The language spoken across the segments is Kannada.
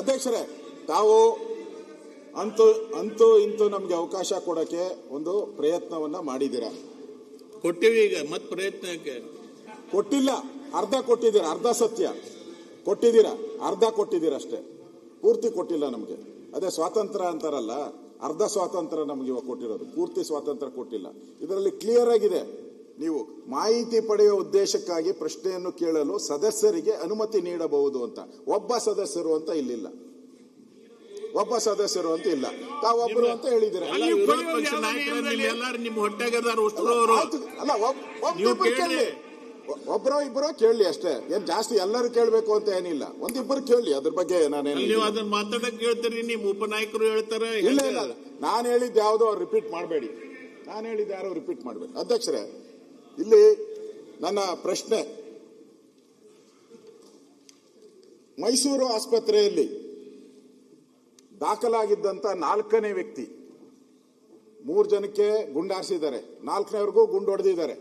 ಅಧ್ಯಕ್ಷರೇ, ತಾವು ಅಂತೂ ಇಂತೂ ನಮ್ಗೆ ಅವಕಾಶ ಕೊಡಕ್ಕೆ ಒಂದು ಪ್ರಯತ್ನವನ್ನ ಮಾಡಿದ್ದೀರಾ. ಕೊಟ್ಟಿವಿ, ಈಗ ಮತ್ತೆ ಪ್ರಯತ್ನಕ್ಕೆ ಕೊಟ್ಟಿಲ್ಲ, ಅರ್ಧ ಕೊಟ್ಟಿದ್ದೀರಾ, ಅರ್ಧ ಸತ್ಯ ಕೊಟ್ಟಿದ್ದೀರಾ, ಅರ್ಧ ಕೊಟ್ಟಿದ್ದೀರಾ ಅಷ್ಟೇ, ಪೂರ್ತಿ ಕೊಟ್ಟಿಲ್ಲ ನಮಗೆ. ಅದೇ ಸ್ವಾತಂತ್ರ್ಯ ಅಂತಾರಲ್ಲ, ಅರ್ಧ ಸ್ವಾತಂತ್ರ್ಯ ನಮಗೆ ಇವಾಗ ಕೊಟ್ಟಿರೋದು, ಪೂರ್ತಿ ಸ್ವಾತಂತ್ರ್ಯ ಕೊಟ್ಟಿಲ್ಲ. ಇದರಲ್ಲಿ ಕ್ಲಿಯರ್ ಆಗಿದೆ, ನೀವು ಮಾಹಿತಿ ಪಡೆಯುವ ಉದ್ದೇಶಕ್ಕಾಗಿ ಪ್ರಶ್ನೆಯನ್ನು ಕೇಳಲು ಸದಸ್ಯರಿಗೆ ಅನುಮತಿ ನೀಡಬಹುದು ಅಂತ. ಒಬ್ಬ ಸದಸ್ಯರು ಅಂತ ಇಲ್ಲಿಲ್ಲ, ಒಬ್ಬ ಸದಸ್ಯರು ಅಂತ ಇಲ್ಲ, ತಾವೊಬ್ಬರು ಅಂತ ಹೇಳಿದ್ದೀರಾ. ಅಲ್ಲ, ಒಬ್ಬಿಬ್ರು ಕೇಳಿ, ಒಬ್ಬರೋ ಇಬ್ಬರೋ ಕೇಳಲಿ ಅಷ್ಟೇ, ಏನ್ ಜಾಸ್ತಿ ಎಲ್ಲರೂ ಕೇಳಬೇಕು ಅಂತ ಏನಿಲ್ಲ, ಒಂದಿಬ್ಬರು ಕೇಳಿ. ಅದ್ರ ಬಗ್ಗೆ ನಾನೇನು ನೀವು ಅದನ್ನ ಮಾತಾಡಕ್ ಹೇಳ್ತೀರಿ, ನಿಮ್ಮ ಉಪನಾಯಕರು ಹೇಳ್ತಾರೆ. ಇಲ್ಲ ಇಲ್ಲ, ನಾನು ಹೇಳಿದ್ದು ಯಾವುದೋ ರಿಪೀಟ್ ಮಾಡಬೇಡಿ, ನಾನು ಹೇಳಿದ್ದು ಯಾರೋ ರಿಪೀಟ್ ಮಾಡಬೇಡಿ. ಅಧ್ಯಕ್ಷರೇ, ಇಲ್ಲಿ ನನ್ನ ಪ್ರಶ್ನೆ, ಮೈಸೂರು ಆಸ್ಪತ್ರೆಯಲ್ಲಿ ದಾಖಲಾಗಿದ್ದಂತ 4ನೇ ವ್ಯಕ್ತಿ, 3 ಜನಕ್ಕೆ ಗುಂಡಾರಿಸಿದ್ದಾರೆ, 4ನೇವರೆಗೂ ಗುಂಡು ಹೊಡೆದಿದ್ದಾರೆ.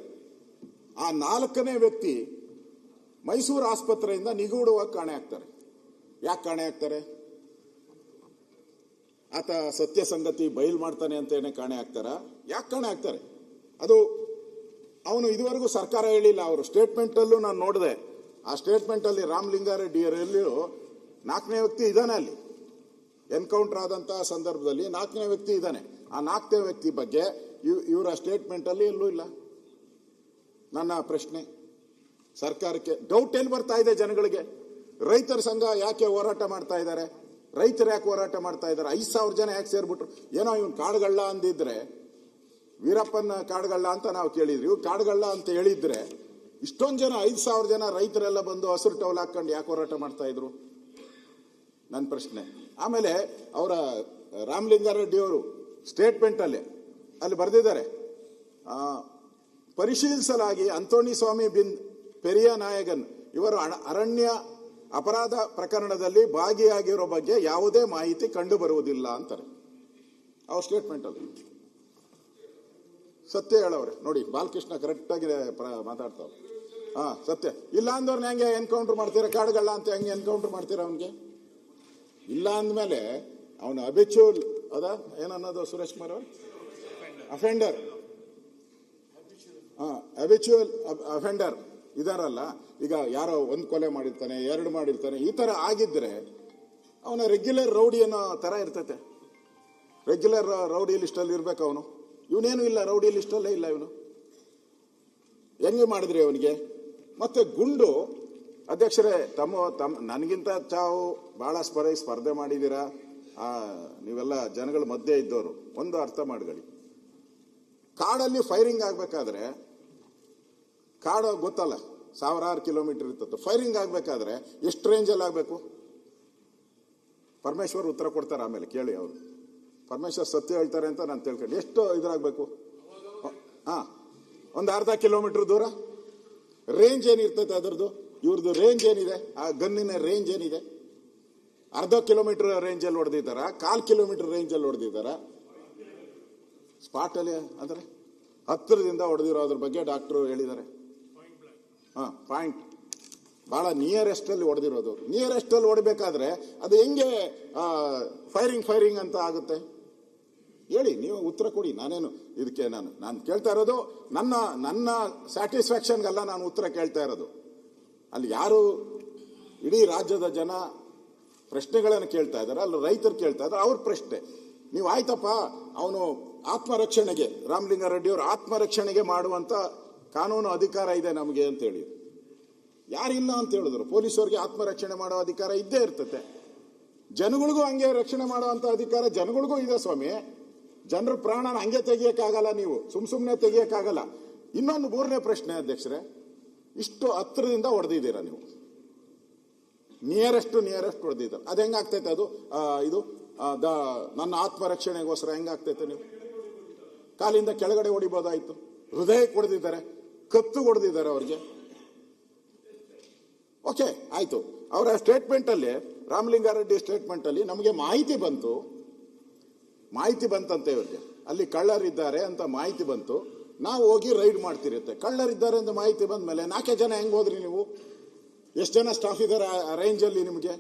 ಆ 4ನೇ ವ್ಯಕ್ತಿ ಮೈಸೂರು ಆಸ್ಪತ್ರೆಯಿಂದ ನಿಗೂಢವಾಗಿ ಕಾಣೆ ಆಗ್ತಾರೆ. ಯಾಕೆ ಕಾಣೆ ಆಗ್ತಾರೆ? ಆತ ಸತ್ಯ ಸಂಗತಿ ಬಯಲು ಮಾಡ್ತಾನೆ ಅಂತ ಏನೇ ಕಾಣೆ ಆಗ್ತಾರ? ಯಾಕೆ ಕಾಣೆ ಆಗ್ತಾರೆ? ಅದು ಅವನು ಇದುವರೆಗೂ ಸರ್ಕಾರ ಹೇಳಿಲ್ಲ. ಅವರು ಸ್ಟೇಟ್ಮೆಂಟ್ ಅಲ್ಲೂ ನಾನು ನೋಡಿದೆ, ಆ ಸ್ಟೇಟ್ಮೆಂಟ್ ಅಲ್ಲಿ ರಾಮಲಿಂಗಾರೆಡ್ಡಿ ಅವರಲ್ಲಿಯೂ 4ನೇ ವ್ಯಕ್ತಿ ಇದ್ದಾನೆ. ಅಲ್ಲಿ ಎನ್ಕೌಂಟರ್ ಆದಂತಹ ಸಂದರ್ಭದಲ್ಲಿ 4ನೇ ವ್ಯಕ್ತಿ ಇದ್ದಾನೆ. ಆ 4ನೇ ವ್ಯಕ್ತಿ ಬಗ್ಗೆ ಇವರ ಸ್ಟೇಟ್ಮೆಂಟ್ ಅಲ್ಲಿ ಎಲ್ಲೂ ಇಲ್ಲ. ನನ್ನ ಪ್ರಶ್ನೆ ಸರ್ಕಾರಕ್ಕೆ, ಡೌಟ್ ಎಲ್ಲಿ ಬರ್ತಾ ಇದೆ ಜನಗಳಿಗೆ? ರೈತರ ಸಂಘ ಯಾಕೆ ಹೋರಾಟ ಮಾಡ್ತಾ ಇದ್ದಾರೆ? ರೈತರು ಯಾಕೆ ಹೋರಾಟ ಮಾಡ್ತಾ ಇದ್ದಾರೆ? 5,000 ಜನ ಯಾಕೆ ಸೇರ್ಬಿಟ್ರು? ಏನೋ ಇವನ್ ಕಾಡುಗಳ್ಳ ಅಂದಿದ್ರೆ, ವೀರಪ್ಪನ ಕಾಡುಗಳ್ಳ ಅಂತ ನಾವು ಕೇಳಿದ್ರಿ, ಇವ್ ಕಾಡುಗಳ್ಳ ಅಂತ ಹೇಳಿದ್ರೆ ಇಷ್ಟೊಂದು ಜನ 5,000 ಜನ ರೈತರೆಲ್ಲ ಬಂದು ಹಸಿರು ಟವಲ್ ಹಾಕೊಂಡು ಯಾಕೆ ಹೋರಾಟ ಮಾಡ್ತಾ ಇದ್ರು? ನನ್ನ ಪ್ರಶ್ನೆ. ಆಮೇಲೆ ಅವರ ರಾಮಲಿಂಗಾರೆಡ್ಡಿ ಅವರು ಸ್ಟೇಟ್ಮೆಂಟ್ ಅಲ್ಲಿ ಬರೆದಿದ್ದಾರೆ, ಪರಿಶೀಲಿಸಲಾಗಿ ಅಂತೋಣಿ ಸ್ವಾಮಿ ಬಿನ್ ಪೆರಿಯ ನಾಯಗನ್ ಇವರು ಅರಣ್ಯ ಅಪರಾಧ ಪ್ರಕರಣದಲ್ಲಿ ಭಾಗಿಯಾಗಿರೋ ಬಗ್ಗೆ ಯಾವುದೇ ಮಾಹಿತಿ ಕಂಡು ಬರುವುದಿಲ್ಲ ಅಂತಾರೆ ಅವ್ರ ಸ್ಟೇಟ್ಮೆಂಟ್ ಅಲ್ಲಿ. ಸತ್ಯ ಹೇಳವ್ರೆ ನೋಡಿ, ಬಾಲಕೃಷ್ಣ ಕರೆಕ್ಟ್ ಆಗಿ ಮಾತಾಡ್ತಾವ್ರೆ. ಸತ್ಯ ಇಲ್ಲ ಅಂದವ್ರನ್ನ ಹೆಂಗೆ ಎನ್ಕೌಂಟರ್ ಮಾಡ್ತೀರಾ? ಕಾಡುಗಳ್ಳ ಅಂತ ಹೆಂಗೆ ಎನ್ಕೌಂಟರ್ ಮಾಡ್ತೀರಾ ಅವನ್ಗೆ? ಇಲ್ಲ ಅಂದ್ಮೇಲೆ ಅವನು ಅಬಿಚೂಲ್ ಅದ ಏನನ್ನೋದು ಸುರೇಶ್ ಕುಮಾರ್ ಅವರು ಅಫೆಂಡರ್, ಅಬಿಚುವಲ್ ಅಫೆಂಡರ್ ಇದಾರಲ್ಲ, ಈಗ ಯಾರೋ 1 ಕೊಲೆ ಮಾಡಿರ್ತಾನೆ, 2 ಮಾಡಿರ್ತಾನೆ, ಈ ತರ ಆಗಿದ್ರೆ ಅವನ ರೆಗ್ಯುಲರ್ ರೌಡಿ ಅನ್ನೋ ತರ ಇರ್ತೈತೆ. ರೆಗ್ಯುಲರ್ ರೌಡಿ ಲಿಸ್ಟ್ ಅಲ್ಲಿ ಇರ್ಬೇಕು ಅವನು. ಇವನೇನು ಇಲ್ಲ, ರೌಡಿ ಲಿಸ್ಟ್ ಅಲ್ಲೇ ಇಲ್ಲ ಇವನು. ಹೆಂಗೆ ಮಾಡಿದ್ರಿ ಅವನಿಗೆ? ಮತ್ತೆ ಗುಂಡು, ಅಧ್ಯಕ್ಷರೇ, ನನಗಿಂತ ತಾವು ಬಹಳ ಸ್ಪರ್ಧೆ ಮಾಡಿದ್ದೀರಾ, ನೀವೆಲ್ಲ ಜನಗಳ ಮಧ್ಯೆ ಇದ್ದವರು. ಒಂದು ಅರ್ಥ ಮಾಡ್ಕೊಳ್ಳಿ, ಕಾಡಲ್ಲಿ ಫೈರಿಂಗ್ ಆಗ್ಬೇಕಾದ್ರೆ, ಕಾಡು ಗೊತ್ತಲ್ಲ, 1000 ಕಿಲೋಮೀಟರ್ ಇರ್ತದೆ. ಫೈರಿಂಗ್ ಆಗ್ಬೇಕಾದ್ರೆ ಎಷ್ಟು ರೇಂಜಲ್ಲಿ ಆಗಬೇಕು? ಪರಮೇಶ್ವರ್ ಉತ್ತರ ಕೊಡ್ತಾರೆ, ಆಮೇಲೆ ಕೇಳಿ ಅವರು. ಪರಮೇಶ್ವರ್ ಸತ್ಯ ಹೇಳ್ತಾರೆ ಅಂತ ನಾನು ತಿಳ್ಕೊಂಡು, ಎಷ್ಟು ಇದ್ರಾಗಬೇಕು? ಒಂದು ಅರ್ಧ ಕಿಲೋಮೀಟರ್ ದೂರ ರೇಂಜ್ ಏನಿರ್ತೈತೆ ಅದರದ್ದು? ಇವ್ರದ್ದು ರೇಂಜ್ ಏನಿದೆ? ಆ ಗನ್ನಿನ ರೇಂಜ್ ಏನಿದೆ? ಅರ್ಧ ಕಿಲೋಮೀಟರ್ ರೇಂಜಲ್ಲಿ ಹೊಡೆದಿದ್ದಾರ, 1/4 ಕಿಲೋಮೀಟರ್ ರೇಂಜಲ್ಲಿ ಹೊಡೆದಿದ್ದಾರ? ಸ್ಪಾಟ್ ಅಲ್ಲಿ ಅಂದ್ರೆ ಹತ್ತಿರದಿಂದ ಹೊಡೆದಿರೋದ್ರ ಬಗ್ಗೆ ಡಾಕ್ಟರ್ ಹೇಳಿದ್ದಾರೆ. ಪಾಯಿಂಟ್ ಬಹಳ ನಿಯರೆಸ್ಟ್ ಅಲ್ಲಿ ಹೊಡೆದಿರೋದು. ನಿಯರೆಸ್ಟ್ ಅಲ್ಲಿ ಹೊಡಿಬೇಕಾದ್ರೆ ಅದು ಹೆಂಗೆ ಫೈರಿಂಗ್ ಅಂತ ಆಗುತ್ತೆ? ಹೇಳಿ, ನೀವು ಉತ್ತರ ಕೊಡಿ. ನಾನೇನು ಇದಕ್ಕೆ ನಾನು ಕೇಳ್ತಾ ಇರೋದು ನನ್ನ ಸ್ಯಾಟಿಸ್ಫ್ಯಾಕ್ಷನ್ಗಲ್ಲ ನಾನು ಉತ್ತರ ಕೇಳ್ತಾ ಇರೋದು. ಅಲ್ಲಿ ಯಾರು ಇಡೀ ರಾಜ್ಯದ ಜನ ಪ್ರಶ್ನೆಗಳನ್ನು ಕೇಳ್ತಾ ಇದ್ದಾರೆ, ಅಲ್ಲಿ ರೈತರು ಕೇಳ್ತಾ ಇದ್ದಾರೆ, ಅವ್ರ ಪ್ರಶ್ನೆ. ನೀವು ಆಯ್ತಪ್ಪ, ಅವನು ಆತ್ಮರಕ್ಷಣೆಗೆ, ರಾಮಲಿಂಗಾರೆಡ್ಡಿ ಅವರು ಆತ್ಮರಕ್ಷಣೆಗೆ ಮಾಡುವಂತ ಕಾನೂನು ಅಧಿಕಾರ ಇದೆ ನಮಗೆ ಅಂತ ಹೇಳಿ, ಯಾರಿಲ್ಲ ಅಂತ ಹೇಳಿದ್ರು. ಪೊಲೀಸರಿಗೆ ಆತ್ಮರಕ್ಷಣೆ ಮಾಡೋ ಅಧಿಕಾರ ಇದ್ದೇ ಇರ್ತತೆ, ಜನಗಳಿಗೂ ಹಂಗೆ ರಕ್ಷಣೆ ಮಾಡುವಂತ ಅಧಿಕಾರ ಜನಗಳಿಗೂ ಇದೆ ಸ್ವಾಮಿ. ಜನರ ಪ್ರಾಣನ ಹಂಗೆ ತೆಗಿಯಕ್ಕಾಗಲ್ಲ, ನೀವು ಸುಮ್ಮನೆ ತೆಗಿಯಕ್ಕಾಗಲ್ಲ. ಇನ್ನೊಂದು 3ನೇ ಪ್ರಶ್ನೆ ಅಧ್ಯಕ್ಷರೇ, ಇಷ್ಟು ಹತ್ತಿರದಿಂದ ಹೊಡೆದಿದ್ದೀರಾ ನೀವು, ನಿಯರೆಸ್ಟ್ ಹೊಡೆದಿದ್ದಾರೆ. ಅದು ಹೆಂಗಾಗ್ತೈತೆ? ಅದು ಇದು ನನ್ನ ಆತ್ಮರಕ್ಷಣೆಗೋಸ್ಕರ ಹೆಂಗಾಗ್ತೈತೆ? ನೀವು ಕಾಲಿಂದ ಕೆಳಗಡೆ ಹೊಡಿಬೋದಾಯ್ತು, ಹೃದಯಕ್ಕೆ ಹೊಡೆದಿದ್ದಾರೆ, ಕತ್ತು ಹೊಡೆದಿದ್ದಾರೆ ಅವ್ರಿಗೆ. ಓಕೆ, ಆಯ್ತು. ಅವರ ಸ್ಟೇಟ್ಮೆಂಟ್ ಅಲ್ಲಿ, ರಾಮಲಿಂಗಾರೆಡ್ಡಿ ಸ್ಟೇಟ್ಮೆಂಟ್ ಅಲ್ಲಿ ನಮಗೆ ಮಾಹಿತಿ ಬಂತಂತೆ ಇವ್ರಿಗೆ, ಅಲ್ಲಿ ಕಳ್ಳರಿದ್ದಾರೆ ಅಂತ ಮಾಹಿತಿ ಬಂತು. ನಾವು ಹೋಗಿ ರೈಡ್ ಮಾಡ್ತಿರುತ್ತೆ. ಕಳ್ಳರಿದ್ದಾರೆ ಅಂತ ಮಾಹಿತಿ ಬಂದ ಮೇಲೆ 4 ಜನ ಹೆಂಗ್ ಹೋದ್ರಿ ನೀವು? ಎಷ್ಟು ಜನ ಸ್ಟಾಫ್ ಇದ್ದಾರೆ ಆ ರೇಂಜ್ ಅಲ್ಲಿ ನಿಮಗೆ?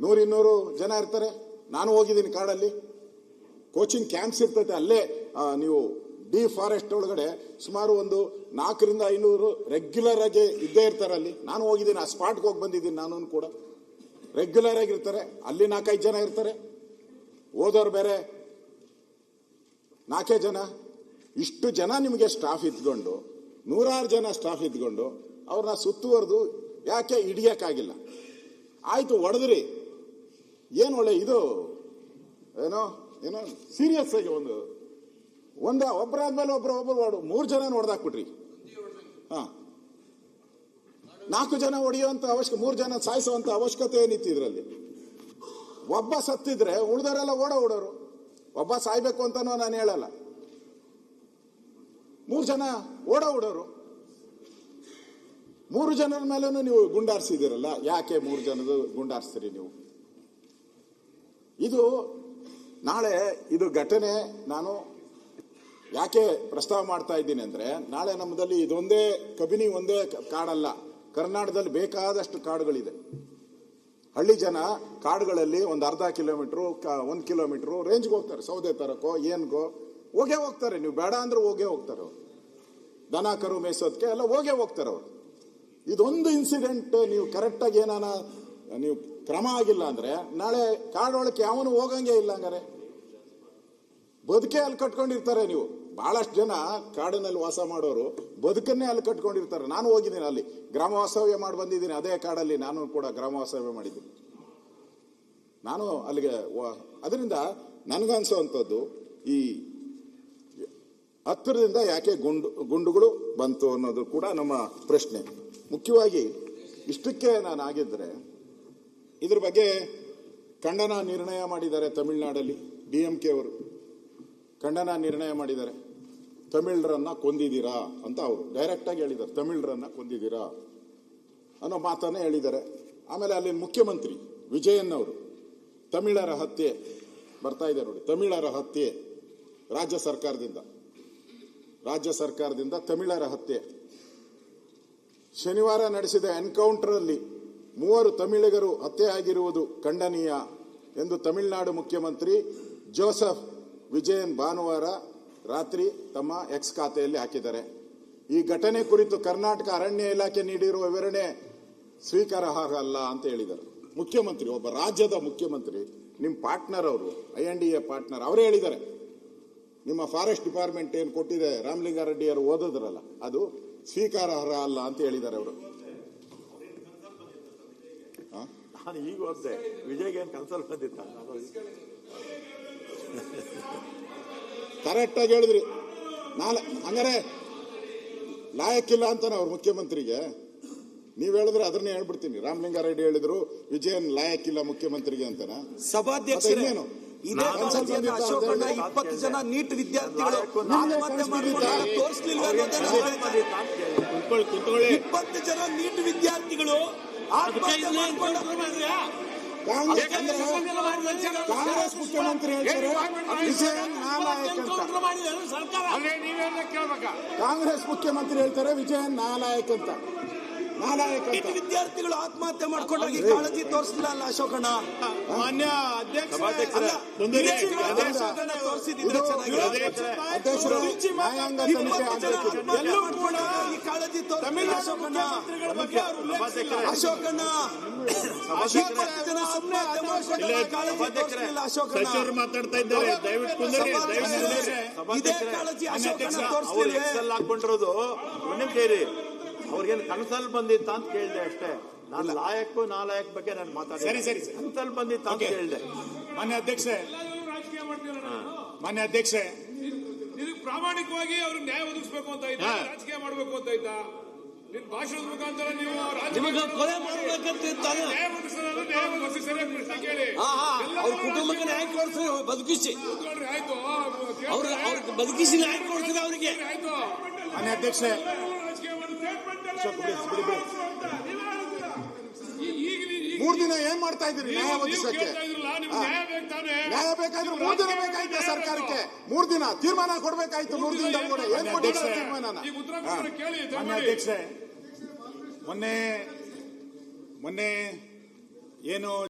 100-200 ಜನ ಇರ್ತಾರೆ. ನಾನು ಹೋಗಿದ್ದೀನಿ ಕಾಡಲ್ಲಿ, ಕೋಚಿಂಗ್ ಕ್ಯಾಂಪ್ಸ್ ಇರ್ತೈತೆ ಅಲ್ಲೇ. ನೀವು ಡಿ ಫಾರೆಸ್ಟ್ ಒಳಗಡೆ ಸುಮಾರು ಒಂದು 400-500 ರೆಗ್ಯುಲರ್ ಆಗಿ ಇದ್ದೇ ಇರ್ತಾರೆ ಅಲ್ಲಿ. ನಾನು ಹೋಗಿದ್ದೀನಿ, ಆ ಸ್ಪಾಟ್ಗೆ ಹೋಗಿ ಬಂದಿದ್ದೀನಿ. ನಾನು ಕೂಡ ರೆಗ್ಯುಲರ್ ಆಗಿರ್ತಾರೆ ಅಲ್ಲಿ. 4-5 ಜನ ಇರ್ತಾರೆ, ಓದೋರು ಬೇರೆ 4 ಜನ. ಇಷ್ಟು ಜನ ನಿಮಗೆ ಸ್ಟಾಫ್ ಇದ್ಕೊಂಡು, 100 ಜನ ಸ್ಟಾಫ್ ಇದ್ಕೊಂಡು ಅವ್ರನ್ನ ಸುತ್ತುವರೆದು ಯಾಕೆ ಹಿಡಿಯಕ್ಕಾಗಿಲ್ಲ? ಆಯ್ತು, ಹೊಡೆದ್ರಿ, ಏನು ಒಳ್ಳೆ ಇದು ಏನೋ ಸೀರಿಯಸ್ ಆಗಿ ಒಬ್ಬರಾದ್ಮೇಲೆ ಒಬ್ಬರು 3 ಜನ ಹೊಡೆದಾಕ್ಬಿಟ್ರಿ. 4 ಜನ ಹೊಡೆಯುವಂತ ಅವಶ್ಯಕ, 3 ಜನ ಸಾಯಿಸುವಂತ ಅವಶ್ಯಕತೆ ಏನಿತ್ತು ಇದರಲ್ಲಿ? ಒಬ್ಬ ಸತ್ತಿದ್ರೆ ಉಳಿದವರೆಲ್ಲ ಓಡೋರು. ಒಬ್ಬ ಸಾಯ್ಬೇಕು ಅಂತಾನೂ ನಾನು ಹೇಳಲ್ಲ, 3 ಜನ ಓಡೋರು. 3 ಜನರ ಮೇಲೂ ನೀವು ಗುಂಡಾರಿಸಿದಿರಲ್ಲ, ಯಾಕೆ 3 ಜನದ ಗುಂಡಾರಿಸ್ತೀರಿ ನೀವು? ಇದು ನಾಳೆ ಇದು ಘಟನೆ ನಾನು ಯಾಕೆ ಪ್ರಸ್ತಾವ ಮಾಡ್ತಾ ಇದ್ದೀನಿ ಅಂದ್ರೆ, ನಾಳೆ ನಮ್ಮದಲ್ಲಿ ಇದೊಂದೇ ಕಬಿನಿ ಒಂದೇ ಕಾಡಲ್ಲ, ಕರ್ನಾಟಕದಲ್ಲಿ ಬೇಕಾದಷ್ಟು ಕಾಡುಗಳಿದೆ. ಹಳ್ಳಿ ಜನ ಕಾಡುಗಳಲ್ಲಿ ಒಂದು ಅರ್ಧ ಕಿಲೋಮೀಟರ್ 1 ಕಿಲೋಮೀಟರ್ ರೇಂಜ್ಗೆ ಹೋಗ್ತಾರೆ, ಸೌದೆ ತರಕೋ ಏನ್ಗೋ ಹೋಗೇ ಹೋಗ್ತಾರೆ. ನೀವು ಬೇಡ ಅಂದ್ರೆ ಹೋಗೇ ಹೋಗ್ತಾರೆ ಅವರು, ದನ ಕರು ಮೇಯಿಸೋದಕ್ಕೆ ಎಲ್ಲ ಹೋಗೇ ಹೋಗ್ತಾರೆ ಅವರು. ಇದೊಂದು ಇನ್ಸಿಡೆಂಟ್ ನೀವು ಕರೆಕ್ಟಾಗಿ ನೀವು ಕ್ರಮ ಆಗಿಲ್ಲ ಅಂದ್ರೆ ನಾಳೆ ಕಾಡೊಳಕ್ಕೆ ಯಾವನು ಹೋಗಂಗೆ ಇಲ್ಲ. ಹಂಗಾರೆ ಬದುಕೆ ಅಲ್ಲಿ ಕಟ್ಕೊಂಡಿರ್ತಾರೆ. ನೀವು ಬಹಳಷ್ಟು ಜನ ಕಾಡಿನಲ್ಲಿ ವಾಸ ಮಾಡೋರು ಬದುಕನ್ನೇ ಅಲ್ಲಿ ಕಟ್ಕೊಂಡಿರ್ತಾರೆ. ನಾನು ಹೋಗಿದ್ದೀನಿ ಅಲ್ಲಿ, ಗ್ರಾಮ ವಾಸ್ತವ್ಯ ಮಾಡಿ ಬಂದಿದ್ದೀನಿ. ಅದೇ ಕಾಡಲ್ಲಿ ನಾನು ಕೂಡ ಗ್ರಾಮ ವಾಸ್ತವ್ಯ ಮಾಡಿದ್ದೀನಿ. ನಾನು ಅಲ್ಲಿಗೆ ಅದರಿಂದ ನನಗನ್ಸೋವಂಥದ್ದು, ಈ ಹತ್ತಿರದಿಂದ ಯಾಕೆ ಗುಂಡುಗಳು ಬಂತು ಅನ್ನೋದು ಕೂಡ ನಮ್ಮ ಪ್ರಶ್ನೆ. ಮುಖ್ಯವಾಗಿ ಇಷ್ಟಕ್ಕೆ ನಾನು ಆಗಿದ್ರೆ ಇದ್ರ ಬಗ್ಗೆ ಖಂಡನ ನಿರ್ಣಯ ಮಾಡಿದ್ದಾರೆ ತಮಿಳುನಾಡಲ್ಲಿ. DMK ಅವರು ಖಂಡನ ನಿರ್ಣಯ ಮಾಡಿದ್ದಾರೆ. ತಮಿಳರನ್ನ ಕೊಂದಿದ್ದೀರಾ ಅಂತ ಅವರು ಡೈರೆಕ್ಟ್ ಆಗಿ ಹೇಳಿದ್ದಾರೆ. ತಮಿಳರನ್ನ ಕೊಂದಿದ್ದೀರಾ ಅನ್ನೋ ಮಾತನ್ನೇ ಹೇಳಿದ್ದಾರೆ. ಆಮೇಲೆ ಅಲ್ಲಿ ಮುಖ್ಯಮಂತ್ರಿ ವಿಜಯನ್ ಅವರು ತಮಿಳರ ಹತ್ಯೆ ಬರ್ತಾ ಇದೆ ನೋಡಿ, ತಮಿಳರ ಹತ್ಯೆ ರಾಜ್ಯ ಸರ್ಕಾರದಿಂದ ತಮಿಳರ ಹತ್ಯೆ. ಶನಿವಾರ ನಡೆಸಿದ ಎನ್ಕೌಂಟರ್ ಅಲ್ಲಿ 3 ತಮಿಳಿಗರು ಹತ್ಯೆ ಆಗಿರುವುದು ಖಂಡನೀಯ ಎಂದು ತಮಿಳುನಾಡು ಮುಖ್ಯಮಂತ್ರಿ ಜೋಸೆಫ್ ವಿಜಯನ್ ಭಾನುವಾರ ರಾತ್ರಿ ತಮ್ಮ ಎಕ್ಸ್ ಖಾತೆಯಲ್ಲಿ ಹಾಕಿದ್ದಾರೆ. ಈ ಘಟನೆ ಕುರಿತು ಕರ್ನಾಟಕ ಅರಣ್ಯ ಇಲಾಖೆ ನೀಡಿರುವ ವಿವರಣೆ ಸ್ವೀಕಾರಾರ್ಹ ಅಲ್ಲ ಅಂತ ಹೇಳಿದರು. ಮುಖ್ಯಮಂತ್ರಿ, ಒಬ್ಬ ರಾಜ್ಯದ ಮುಖ್ಯಮಂತ್ರಿ, ನಿಮ್ಮ ಪಾರ್ಟ್ನರ್ ಅವರು, INDA ಪಾರ್ಟ್ನರ್, ಅವರೇ ಹೇಳಿದ್ದಾರೆ ನಿಮ್ಮ ಫಾರೆಸ್ಟ್ ಡಿಪಾರ್ಟ್ಮೆಂಟ್ ಏನು ಕೊಟ್ಟಿದೆ ರಾಮಲಿಂಗಾರೆಡ್ಡಿ ಅವರು ಓದಿದ್ರಲ್ಲ, ಅದು ಸ್ವೀಕಾರಾರ್ಹ ಅಲ್ಲ ಅಂತ ಹೇಳಿದ್ದಾರೆ ಅವರು. ನಾನು ಈಗ ಓದಿದೆ, ವಿಜಯ್ಗೆ ಏನು ಕನ್ಸಲ್ ಬಂದಿತ್ತ? ಕರೆಕ್ಟ್ ಆಗಿ ಹೇಳಿದ್ರಿ. ಹಂಗಾರೆ ಲಾಯಕ್ಕಿಲ್ಲ ಅಂತಾನೆ ಅವ್ರ ಮುಖ್ಯಮಂತ್ರಿಗೆ. ನೀವ್ ಹೇಳಿದ್ರೆ ಅದನ್ನೇ ಹೇಳ್ಬಿಡ್ತೀನಿ. ರಾಮಲಿಂಗಾರೆಡ್ಡಿ ಹೇಳಿದ್ರು ವಿಜಯನ್ ಲಾಯಕ್ಕಿಲ್ಲ ಮುಖ್ಯಮಂತ್ರಿಗೆ ಅಂತಾನ. ಸಭಾಧ್ಯಕ್ಷರು ಅಶೋಕಣ್ಣ 20 ಜನ ನೀಟ್ ವಿದ್ಯಾರ್ಥಿಗಳು ಆತ್ಮಹತ್ಯೆ ಮಾಡಿದ್ದಾರೆ, ತೋರಿಸಲಿಲ್ಲ. 20 ಜನ ನೀಟ್ ವಿದ್ಯಾರ್ಥಿಗಳು ಆತ್ಮಹತ್ಯೆ ಮಾಡಿದ್ದಾರೆ. ಕಾಂಗ್ರೆಸ್ ಮುಖ್ಯಮಂತ್ರಿ ಹೇಳ್ತಾರೆ ವಿಜಯನ್ ನಾಲಾಯಕ್ ಅಂತ. ಕಾಂಗ್ರೆಸ್ ಮುಖ್ಯಮಂತ್ರಿ ಹೇಳ್ತಾರೆ ವಿಜಯನ್ ನಾಲಾಯಕ್ ಅಂತ. ವಿದ್ಯಾರ್ಥಿಗಳು ಆತ್ಮಹತ್ಯೆ ಮಾಡ್ಕೊಂಡಾಗ ಕಾಳಜಿ ತೋರಿಸಲಿಲ್ಲ ಅಲ್ಲ ಅಶೋಕಣ್ಣ? ಮಾನ್ಯ ಅಧ್ಯಕ್ಷರು ಮಾತಾಡ್ತಾ ಇದ್ದಾರೆ. ದಯವಿಟ್ಟು ಇದೇ ಕಾಳಜಿ ಅಶೋಕಣ್ಣ ತೋರಿಸಲಿಲ್ಲ. ಹಾಕೊಂಡಿರೋದು ಸೇರಿ ಅವ್ರಿಗೇನು ಕನಸಲ್ಲಿ ಬಂದಿತ್ತ ಅಂತ ಕೇಳಿದೆ ಅಷ್ಟೇ. ನಾನು ಲಾಯಕ್ಕು ನಾಲಾಯಕ್ ಬಗ್ಗೆ ನಾನು ಮಾತಾಡಿದೆ. ಸರಿ ಕನಸಲ್ಲಿ ಬಂದಿತ್ತ ಅಂತ ಕೇಳಿದೆ. ಮಾನ್ಯ ಅಧ್ಯಕ್ಷೆ ನಿನಗೆ ಪ್ರಾಮಾಣಿಕವಾಗಿ ಅವ್ರಿಗೆ ನ್ಯಾಯ ಒದಗಿಸಬೇಕು ಅಂತ ಇದ್ದ, ರಾಜಕೀಯ ಮಾಡಬೇಕು ಅಂತ ಇದ್ದ. ನಿನ್ ಭಾಷಣದ ಮುಖಾಂತರ ನೀವು ಕೊಲೆ ಮಾಡಬೇಕಂತ ನ್ಯಾಯ ಒದಗಿಸಿ ಸರಿಯಾಗಿ ಪ್ರಶ್ನೆ ಕೇಳಿ. ಅವ್ರ ಕುಟುಂಬಕ್ಕೆ ನ್ಯಾಯ ಕೊಡಿಸಿ ಬದುಕಿಸಿ, ಆಯ್ತು, ಅವ್ರಿಗೆ ಬದುಕಿಸಿ ನ್ಯಾಯ ಕೊಡಿಸಿದ ಅವರಿಗೆ. ಆಯ್ತು. ಮಾನ್ಯ ಅಧ್ಯಕ್ಷೆ, ಮೂರ್ ದಿನ ಏನ್ ಮಾಡ್ತಾ ಇದ್ದೀರಿ ನ್ಯಾಯ ಒದಗಿಸಕ್ಕೆ? ನ್ಯಾಯ ಬೇಕಾದ್ರೆ 3 ದಿನ ಬೇಕಾಯ್ತು ಸರ್ಕಾರಕ್ಕೆ. 3 ದಿನ ತೀರ್ಮಾನ ಕೊಡ್ಬೇಕಾಯ್ತು. 3 ದಿನದಲ್ಲಿ ಕೂಡ ಏನ್ ಕೊಟ್ಟಿದ್ದಾರೆ ತೀರ್ಮಾನ? ಮಾನ್ಯ ಅಧ್ಯಕ್ಷೆ, ಮೊನ್ನೆ ಏನು